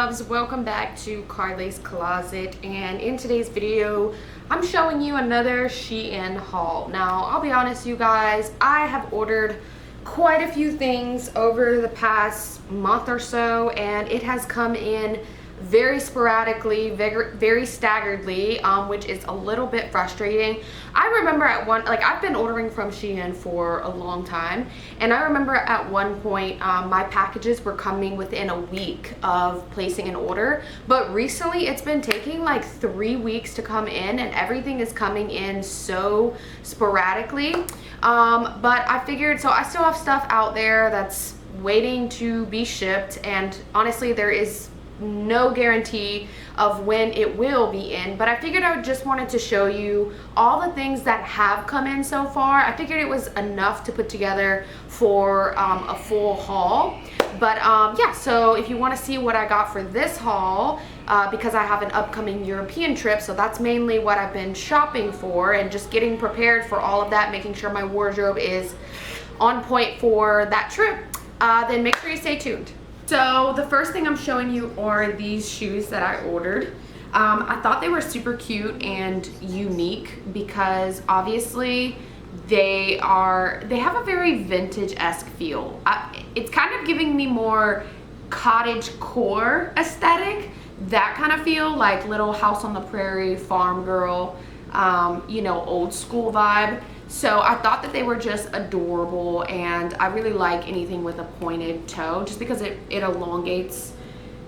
loves, welcome back to Carly's Closet, and in today's video I'm showing you another SHEIN haul. Now I'll be honest you guys, I have ordered quite a few things over the past month or so, and it has come in very sporadically, very staggeredly, which is a little bit frustrating. I remember I've been ordering from SHEIN for a long time, and I remember at one point my packages were coming within a week of placing an order, but recently it's been taking like 3 weeks to come in, and everything is coming in so sporadically. But I figured, so I still have stuff out there that's waiting to be shipped, and honestly there is no guarantee of when it will be in, but I figured I just wanted to show you all the things that have come in so far. I figured it was enough to put together for a full haul. But yeah, so if you want to see what I got for this haul, because I have an upcoming European trip, so that's mainly what I've been shopping for and just getting prepared for all of that, making sure my wardrobe is on point for that trip, then make sure you stay tuned. So the first thing I'm showing you are these shoes that I ordered. I thought they were super cute and unique because obviously they have a very vintage-esque feel. It's kind of giving me more cottagecore aesthetic, that kind of feel, like little house on the prairie, farm girl, you know, old school vibe. So I thought that they were just adorable, and I really like anything with a pointed toe just because it elongates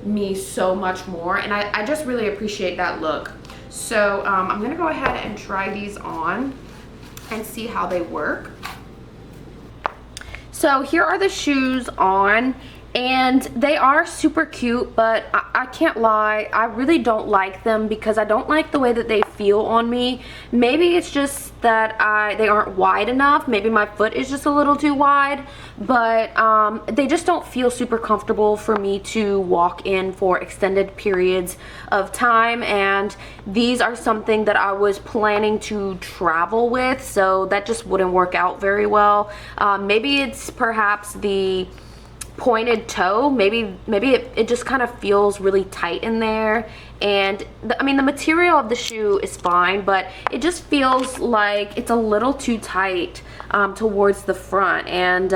me so much more, and I just really appreciate that look. So I'm gonna go ahead and try these on and see how they work. So here are the shoes on, and they are super cute, but I can't lie, I really don't like them because I don't like the way that they feel on me. Maybe it's just that they aren't wide enough. Maybe my foot is just a little too wide, but they just don't feel super comfortable for me to walk in for extended periods of time, and these are something that I was planning to travel with, so that just wouldn't work out very well. Maybe it's perhaps the pointed toe. Maybe it just kind of feels really tight in there, and I mean the material of the shoe is fine, but it just feels like it's a little too tight towards the front, and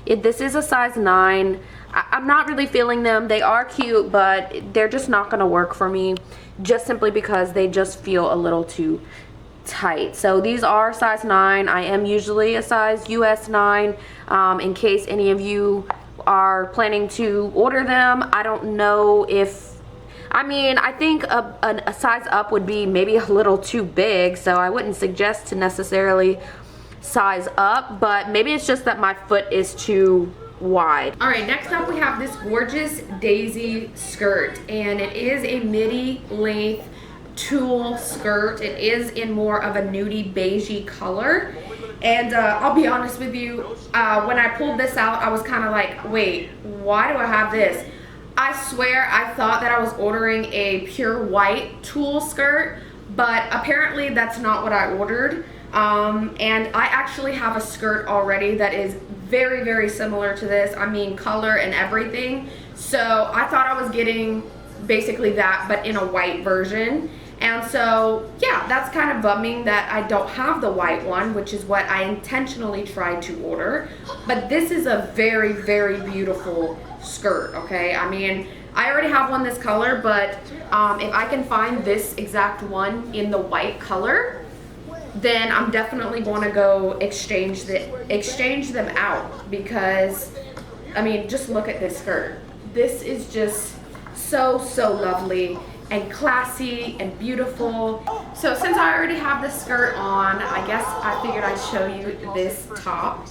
this is a size 9. I'm not really feeling them. They are cute, but they're just not gonna work for me, just simply because they just feel a little too tight. So these are size 9. I am usually a size US 9, in case any of you are planning to order them. I don't know if, I mean, I think a size up would be maybe a little too big, so I wouldn't suggest to necessarily size up, but maybe it's just that my foot is too wide. All right, next up we have this gorgeous daisy skirt, and it is a midi length tulle skirt. It is in more of a nudie beigey color. And I'll be honest with you, when I pulled this out, I was kind of like, wait, why do I have this? I swear I thought that I was ordering a pure white tulle skirt, but apparently that's not what I ordered. And I actually have a skirt already that is very, very similar to this. I mean, color and everything. So I thought I was getting basically that, but in a white version. And so, yeah, that's kind of bumming that I don't have the white one, which is what I intentionally tried to order. But this is a very, very beautiful skirt, okay? I mean, I already have one this color, but if I can find this exact one in the white color, then I'm definitely going to go exchange them out, because, I mean, just look at this skirt. This is just so, so lovely and classy and beautiful. So since I already have this skirt on, I guess I figured I'd show you this top.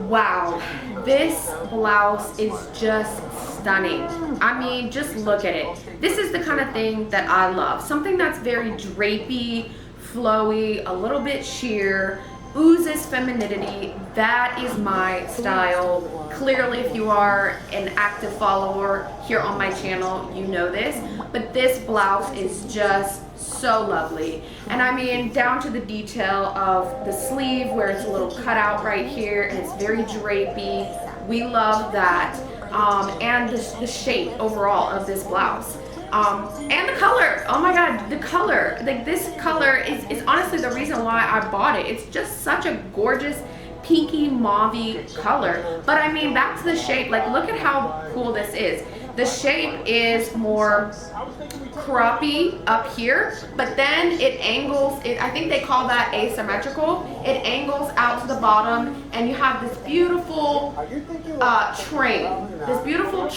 Wow, this blouse is just stunning. I mean, just look at it. This is the kind of thing that I love. Something that's very drapey, flowy, a little bit sheer, oozes femininity. That is my style. Clearly, if you are an active follower here on my channel, you know this. But this blouse is just so lovely. And I mean, down to the detail of the sleeve where it's a little cutout right here and it's very drapey. We love that. And the shape overall of this blouse. And the color, oh my god, the color, like this color is honestly the reason why I bought it. It's just such a gorgeous pinky mauvey color. But I mean, back to the shape, like look at how cool this is. The shape is more croppy up here, but then it angles, I think they call that asymmetrical. It angles out to the bottom and you have this beautiful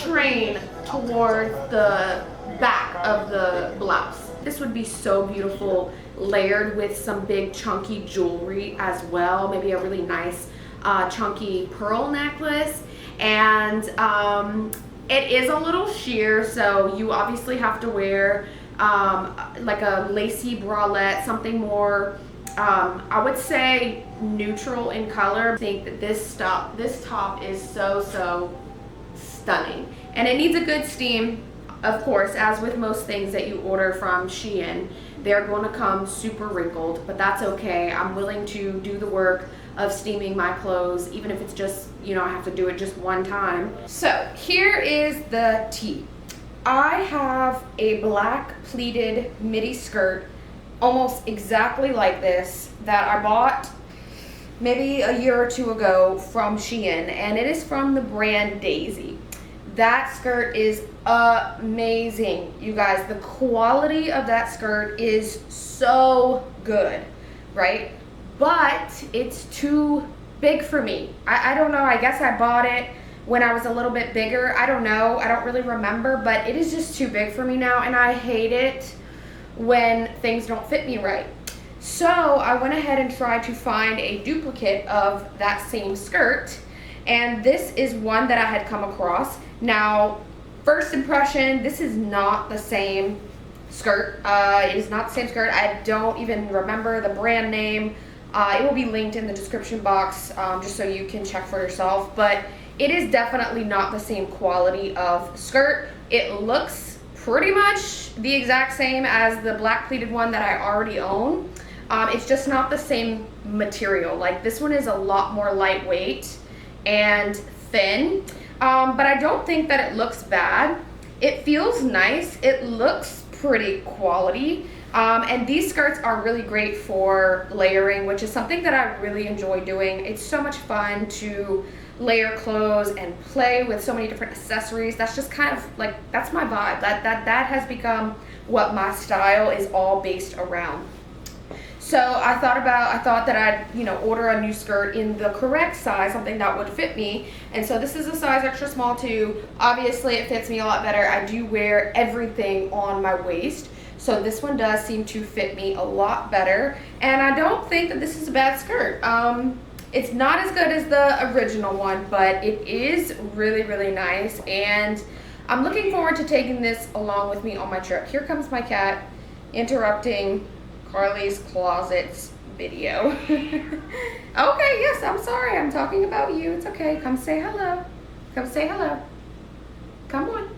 train toward the back of the blouse. This would be so beautiful layered with some big chunky jewelry as well, maybe a really nice chunky pearl necklace. And it is a little sheer, so you obviously have to wear like a lacy bralette, something more I would say neutral in color. I think that this top is so stunning, and it needs a good steam. Of course, as with most things that you order from SHEIN, they're going to come super wrinkled, but that's okay. I'm willing to do the work of steaming my clothes, even if it's just, you know, I have to do it just one time. So here is the tee. I have a black pleated midi skirt, almost exactly like this, that I bought maybe a year or two ago from SHEIN, and it is from the brand Daisy. That skirt is amazing, you guys. The quality of that skirt is so good, right? But it's too big for me. I don't know, I guess I bought it when I was a little bit bigger. I don't know, I don't really remember, but it is just too big for me now, and I hate it when things don't fit me right. So I went ahead and tried to find a duplicate of that same skirt, and this is one that I had come across. Now, first impression, this is not the same skirt. It is not the same skirt. I don't even remember the brand name. It will be linked in the description box just so you can check for yourself. But it is definitely not the same quality of skirt. It looks pretty much the exact same as the black pleated one that I already own. It's just not the same material. Like this one is a lot more lightweight and thin. But I don't think that it looks bad. It feels nice. It looks pretty quality. And these skirts are really great for layering, which is something that I really enjoy doing. It's so much fun to layer clothes and play with so many different accessories. That's just kind of like, that's my vibe. That has become what my style is all based around. So I thought that I'd, you know, order a new skirt in the correct size, something that would fit me. And so this is a size extra small too. Obviously it fits me a lot better. I do wear everything on my waist, so this one does seem to fit me a lot better. And I don't think that this is a bad skirt. It's not as good as the original one, but it is really nice. And I'm looking forward to taking this along with me on my trip. Here comes my cat interrupting Carly's Closets video. Okay, yes, I'm sorry. I'm talking about you. It's okay. Come say hello. Come say hello. Come on.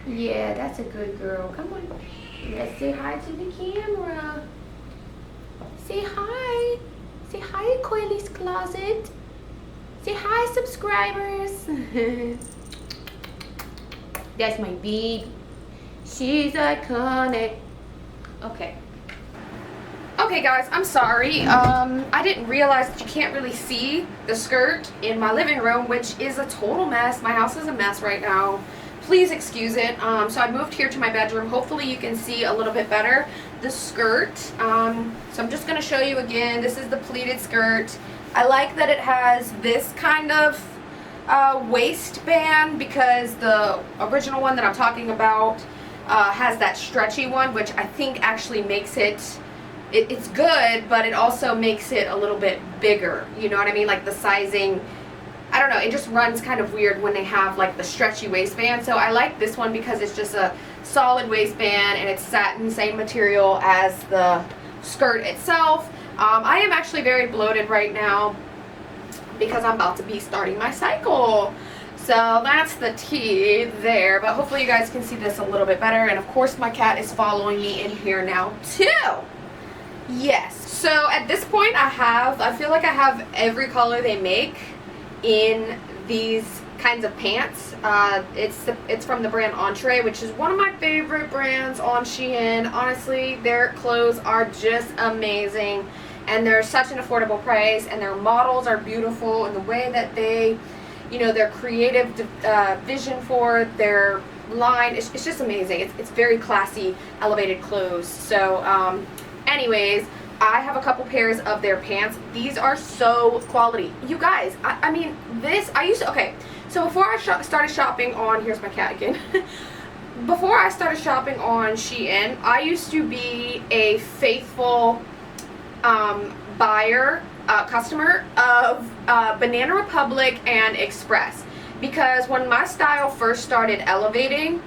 Yeah, that's a good girl. Come on. Let's say hi to the camera. Say hi. Say hi, Carly's Closet. Say hi, subscribers. That's my baby. She's iconic. Okay. Okay guys, I'm sorry. I didn't realize that you can't really see the skirt in my living room, which is a total mess. My house is a mess right now. Please excuse it. So I moved here to my bedroom. Hopefully you can see a little bit better the skirt. So I'm just going to show you again. This is the pleated skirt. I like that it has this kind of waistband, because the original one that I'm talking about has that stretchy one, which I think actually makes it's good, but it also makes it a little bit bigger. You know what I mean? Like the sizing, I don't know, it just runs kind of weird when they have like the stretchy waistband. So I like this one because it's just a solid waistband and it's satin, same material as the skirt itself. I am actually very bloated right now because I'm about to be starting my cycle. So that's the tea there, but hopefully you guys can see this a little bit better. And of course my cat is following me in here now too. Yes, so at this point I feel like I have every color they make in these kinds of pants. It's from the brand Entree, which is one of my favorite brands on Shein. Honestly, their clothes are just amazing, and they're such an affordable price, and their models are beautiful, and the way that they, you know, their creative vision for their line, it's just amazing. It's very classy, elevated clothes. So anyways, I have a couple pairs of their pants. These are so quality, you guys. I mean, this I used to, okay, so before I started shopping on, here's my cat again. Before I started shopping on Shein, I used to be a faithful customer of Banana Republic and Express, because when my style first started elevating,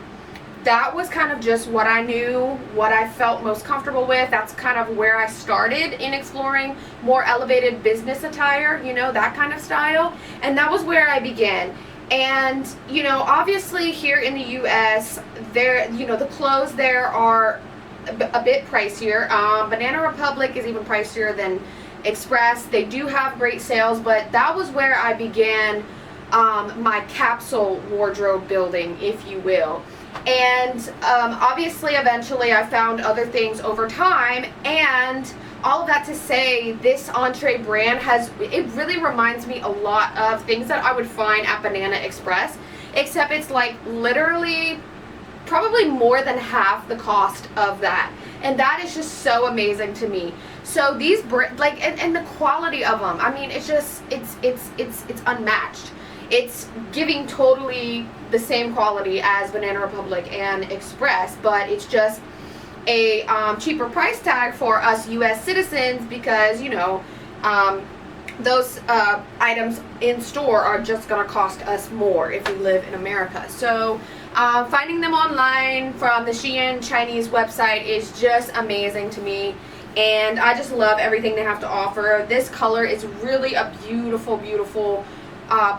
that was kind of just what I knew, what I felt most comfortable with. That's kind of where I started in exploring more elevated business attire, you know, that kind of style. And that was where I began. And, you know, obviously here in the US, there, you know, the clothes there are a bit pricier. Banana Republic is even pricier than Express. They do have great sales, but that was where I began my capsule wardrobe building, if you will. And obviously eventually I found other things over time, and all of that to say, this Entree brand it really reminds me a lot of things that I would find at Banana Express, except it's like literally probably more than half the cost of that, and that is just so amazing to me. So these like, and the quality of them, I mean, it's just it's unmatched. It's giving totally the same quality as Banana Republic and Express, but it's just a cheaper price tag for us US citizens, because, you know, those items in store are just going to cost us more if we live in America. So finding them online from the Shein Chinese website is just amazing to me, and I just love everything they have to offer. This color is really a beautiful, beautiful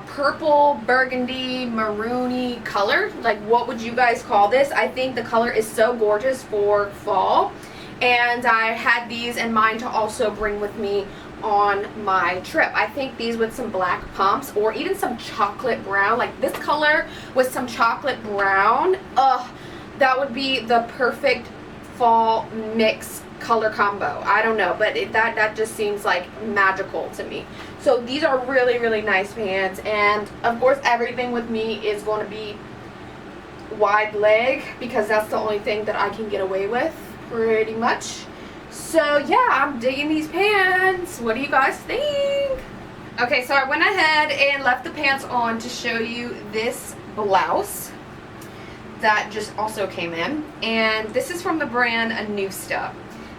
purple, burgundy, maroony color. Like, what would you guys call this? I think the color is so gorgeous for fall, and I had these in mind to also bring with me on my trip. I think these with some black pumps, or even some chocolate brown, like this color with some chocolate brown, that would be the perfect fall mix color combo. I don't know, but that just seems like magical to me. So these are really, really nice pants, and of course everything with me is going to be wide leg, because that's the only thing that I can get away with pretty much. So yeah, I'm digging these pants. What do you guys think? Okay, so I went ahead and left the pants on to show you this blouse that just also came in, and this is from the brand Anusta.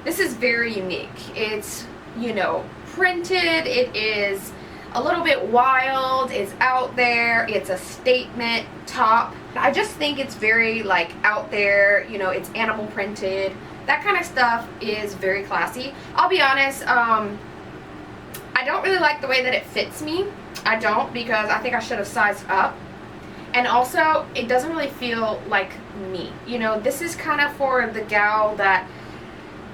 This is very unique. It's, you know, printed. It is a little bit wild. It's out there. It's a statement top. I just think it's very, like, out there. You know, it's animal printed. That kind of stuff is very classy. I'll be honest, I don't really like the way that it fits me. I don't, because I think I should have sized up. And also, it doesn't really feel like me. You know, this is kind of for the gal that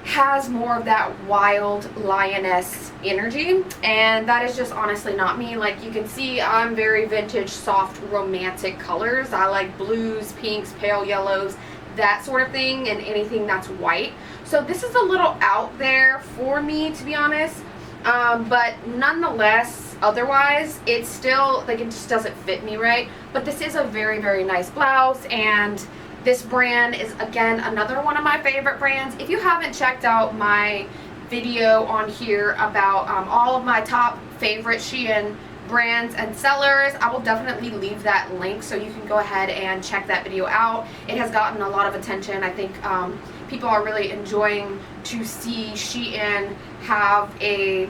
has more of that wild lioness energy, and that is just honestly not me. Like, you can see, I'm very vintage, soft, romantic colors. I like blues, pinks, pale yellows, that sort of thing, and anything that's white. So this is a little out there for me, to be honest, but nonetheless, otherwise it's still, like, it just doesn't fit me right. But this is a very, very nice blouse, and this brand is, again, another one of my favorite brands. If you haven't checked out my video on here about all of my top favorite Shein brands and sellers, I will definitely leave that link so you can go ahead and check that video out. It has gotten a lot of attention. I think people are really enjoying to see Shein have a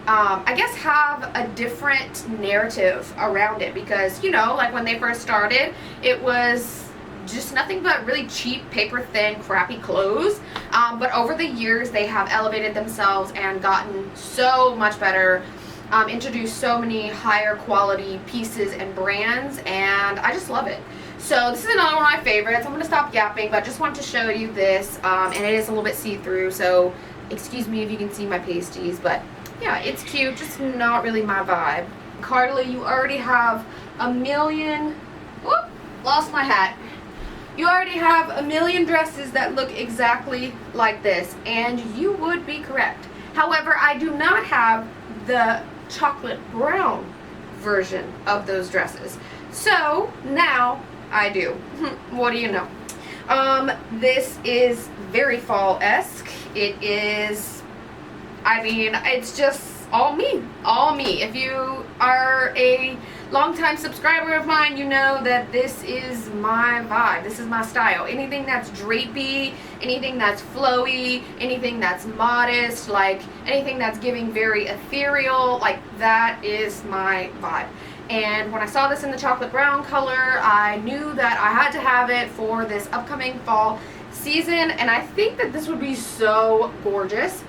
I guess have a different narrative around it, because, you know, like when they first started, it was just nothing but really cheap, paper thin, crappy clothes. But over the years, they have elevated themselves and gotten so much better. Introduced so many higher quality pieces and brands, and I just love it. So this is another one of my favorites. I'm going to stop yapping, but just wanted to show you this, and it is a little bit see-through, so excuse me if you can see my pasties, but yeah, it's cute, just not really my vibe. Carly, you already have a million, whoop, lost my hat. You already have a million dresses that look exactly like this, and you would be correct. However, I do not have the chocolate brown version of those dresses. So now I do. What do you know? This is very fall-esque. It is, I mean, it's just all me. All me. If you are a longtime subscriber of mine, you know that this is my vibe. This is my style. Anything that's drapey, anything that's flowy, anything that's modest, like anything that's giving very ethereal, like that is my vibe. And when I saw this in the chocolate brown color, I knew that I had to have it for this upcoming fall season, and I think that this would be so gorgeous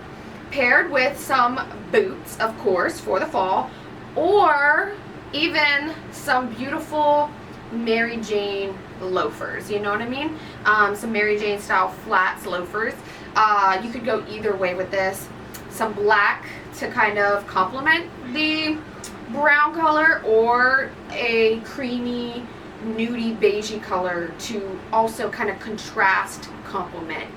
paired with some boots, of course, for the fall, or even some beautiful Mary Jane loafers, you know what I mean? Some Mary Jane style flats loafers. You could go either way with this. Some black to kind of complement the brown color, or a creamy nudie beigey color to also kind of contrast, complement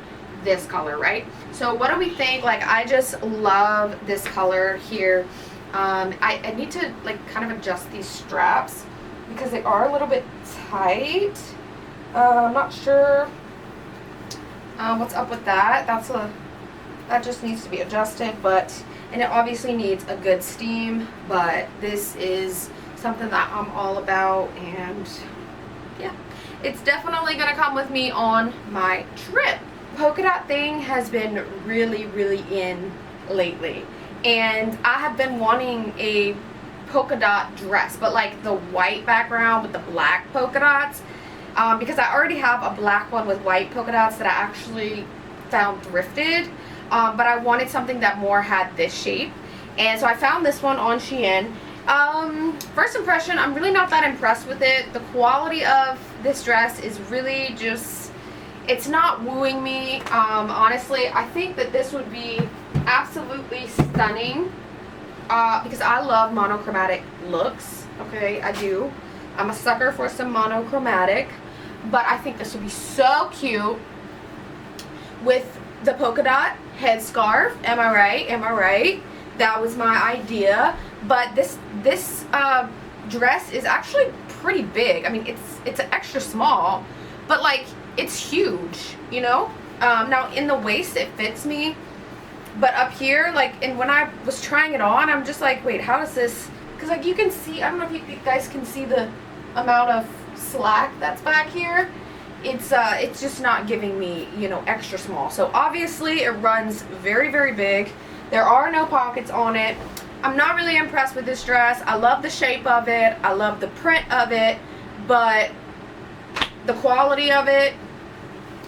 this color, right? So what do we think? Like, I just love this color here. I need to like kind of adjust these straps because they are a little bit tight. I'm not sure what's up with that. That just needs to be adjusted, and it obviously needs a good steam, but this is something that I'm all about, and yeah, it's definitely gonna come with me on my trip. Polka dot thing has been really, really in lately, and I have been wanting a polka dot dress, but like the white background with the black polka dots, because I already have a black one with white polka dots that I actually found thrifted, but I wanted something that more had this shape, and so I found this one on SHEIN. First impression, I'm really not that impressed with it. The quality of this dress is really just, it's not wooing me. Honestly, I think that this would be absolutely stunning, because I love monochromatic looks. Okay, I do. I'm a sucker for some monochromatic, but I think this would be so cute with the polka dot headscarf. Am I right? Am I right? That was my idea. But this dress is actually pretty big. I mean, it's extra small, but like it's huge, you know. Now in the waist it fits me, but up here, like, and when I was trying it on, I'm just like, wait, how does this? Because like you can see, I don't know if you guys can see the amount of slack that's back here. It's just not giving me, you know, extra small. So obviously it runs very, very big. There are no pockets on it. I'm not really impressed with this dress. I love the shape of it. I love the print of it, but the quality of it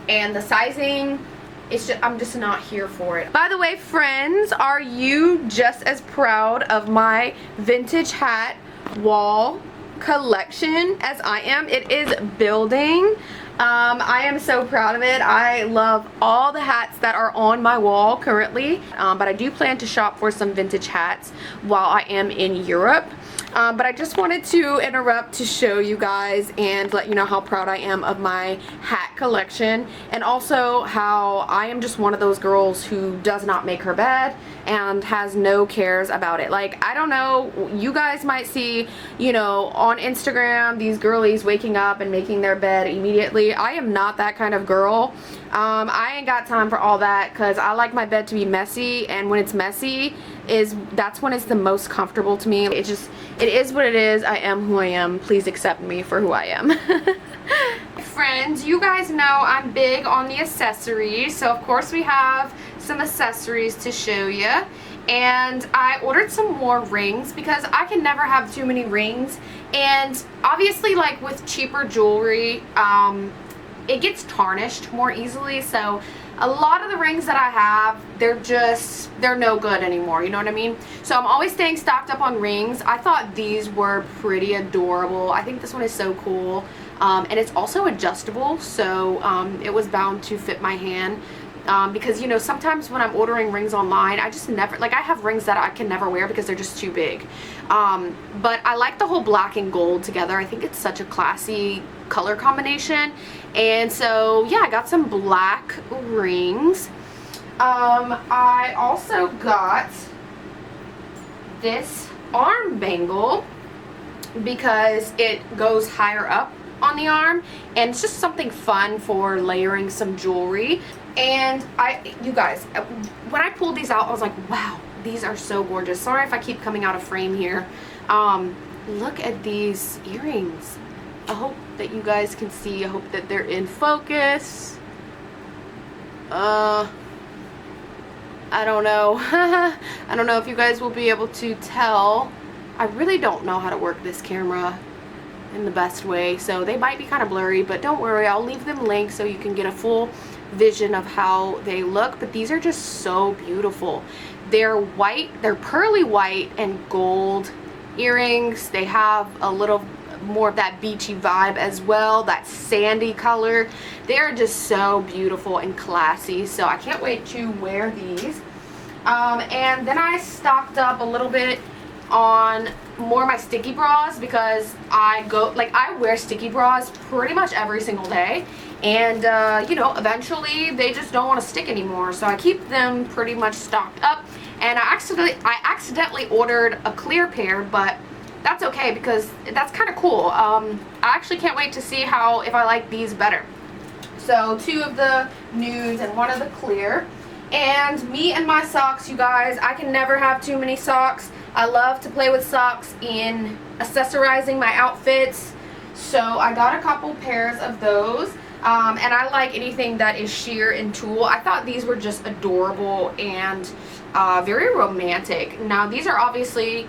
and the sizing, it's just, I'm just not here for it. By the way, friends, are you just as proud of my vintage hat wall collection as I am? It is building. I am so proud of it. I love all the hats that are on my wall currently, but I do plan to shop for some vintage hats while I am in Europe. But I just wanted to interrupt to show you guys and let you know how proud I am of my hat collection, and also how I am just one of those girls who does not make her bed and has no cares about it. Like, I don't know, you guys might see, you know, on Instagram these girlies waking up and making their bed immediately. I am not that kind of girl. I ain't got time for all that, because I like my bed to be messy, and when it's messy that's when it's the most comfortable to me. It is what it is. I am who I am. Please accept me for who I am. Friends, you guys know I'm big on the accessories, so of course we have some accessories to show you. And I ordered some more rings because I can never have too many rings, and obviously, like with cheaper jewelry, it gets tarnished more easily. So a lot of the rings that I have, they're no good anymore, you know what I mean? So I'm always staying stocked up on rings. I thought these were pretty adorable. I think this one is so cool. And it's also adjustable, so it was bound to fit my hand. Because, you know, sometimes when I'm ordering rings online, I just never, like, I have rings that I can never wear because they're just too big. But I like the whole black and gold together. I think it's such a classy color combination. And so, yeah, I got some black rings. I also got this arm bangle because it goes higher up on the arm, and it's just something fun for layering some jewelry. And you guys, when I pulled these out, I was like, wow, these are so gorgeous. Sorry if I keep coming out of frame here. Look at these earrings. I hope that you guys can see. I hope that they're in focus. I don't know. I don't know if you guys will be able to tell. I really don't know how to work this camera in the best way, so they might be kind of blurry, but don't worry, I'll leave them linked so you can get a full vision of how they look. But these are just so beautiful. They're white, they're pearly white and gold earrings. They have a little more of that beachy vibe as well, that sandy color. They're just so beautiful and classy, so I can't wait to wear these. And then I stocked up a little bit on more of my sticky bras, because I wear sticky bras pretty much every single day, and you know, eventually they just don't want to stick anymore, so I keep them pretty much stocked up. And I accidentally ordered a clear pair, but that's okay because that's kind of cool. I actually can't wait to see if I like these better. So 2 of the nudes and 1 of the clear. And me and my socks, you guys, I can never have too many socks. I love to play with socks in accessorizing my outfits, so I got a couple pairs of those. And I like anything that is sheer and tulle. I thought these were just adorable and very romantic. Now these are obviously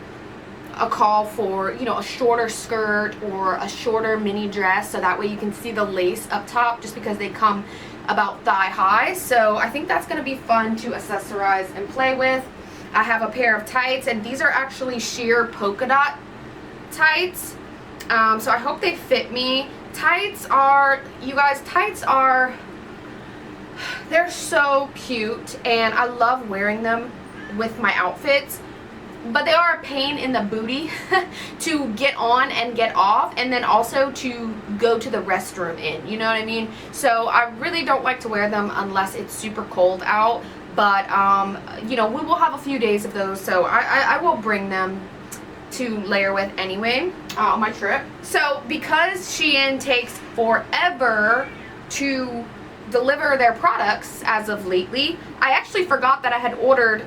a call for, you know, a shorter skirt or a shorter mini dress, so that way you can see the lace up top, just because they come about thigh high. So I think that's going to be fun to accessorize and play with. I have a pair of tights, and these are actually sheer polka dot tights, so I hope they fit me. Tights are, you guys, they're so cute, and I love wearing them with my outfits, but they are a pain in the booty to get on and get off, and then also to go to the restroom in, you know what I mean? So I really don't like to wear them unless it's super cold out. But, you know, we will have a few days of those, so I will bring them to layer with anyway on my trip. So, because SHEIN takes forever to deliver their products as of lately, I actually forgot that I ordered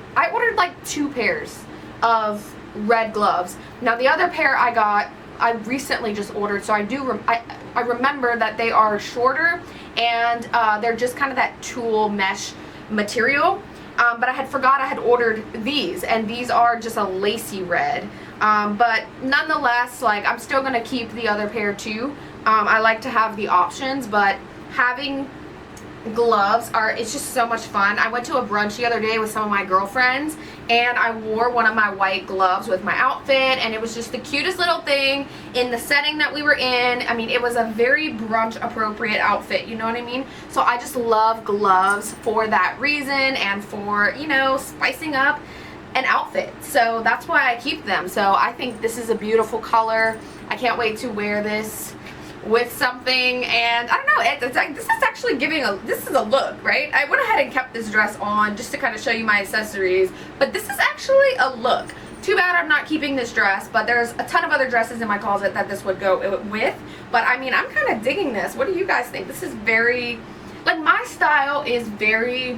like 2 pairs of red gloves. Now, the other pair I recently just ordered, so I remember that they are shorter, and they're just kind of that tulle mesh material, but I had forgot I had ordered these, and these are just a lacy red, but nonetheless, like, I'm still gonna keep the other pair too. I like to have the options, but having gloves it's just so much fun. I went to a brunch the other day with some of my girlfriends, and I wore one of my white gloves with my outfit, and it was just the cutest little thing in the setting that we were in. I mean, it was a very brunch appropriate outfit, you know what I mean? So I just love gloves for that reason, and for, you know, spicing up an outfit. So that's why I keep them. So I think this is a beautiful color. I can't wait to wear this with something, and I don't know, it's like, this is actually this is a look, right? I went ahead and kept this dress on just to kind of show you my accessories, but this is actually a look. Too bad I'm not keeping this dress, but there's a ton of other dresses in my closet that this would go with. But I mean, I'm kind of digging this. What do you guys think? This is very, like, my style is very,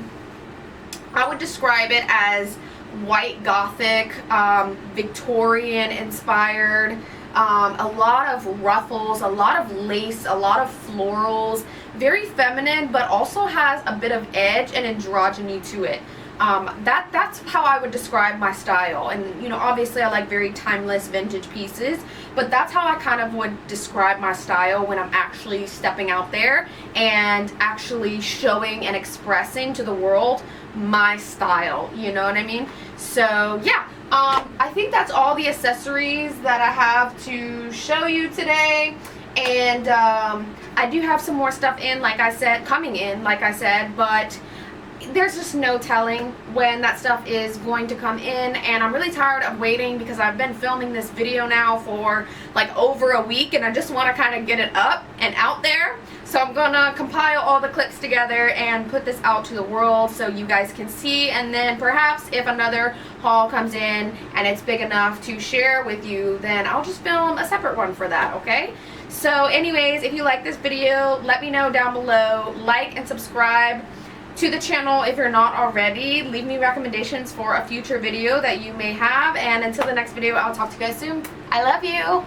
I would describe it as white gothic, Victorian inspired. A lot of ruffles, a lot of lace, a lot of florals, very feminine, but also has a bit of edge and androgyny to it. That's how I would describe my style. And you know, obviously I like very timeless vintage pieces, but that's how I kind of would describe my style when I'm actually stepping out there and actually showing and expressing to the world my style, you know what I mean? So yeah, I think that's all the accessories that I have to show you today. And I do have some more stuff in, like I said, coming in, like I said, but there's just no telling when that stuff is going to come in, and I'm really tired of waiting because I've been filming this video now for like over a week, and I just want to kind of get it up and out there. So I'm gonna compile all the clips together and put this out to the world so you guys can see, and then perhaps if another haul comes in and it's big enough to share with you, then I'll just film a separate one for that, okay? So anyways, if you like this video, let me know down below. Like and subscribe to the channel if you're not already. Leave me recommendations for a future video that you may have, and until the next video, I'll talk to you guys soon. I love you.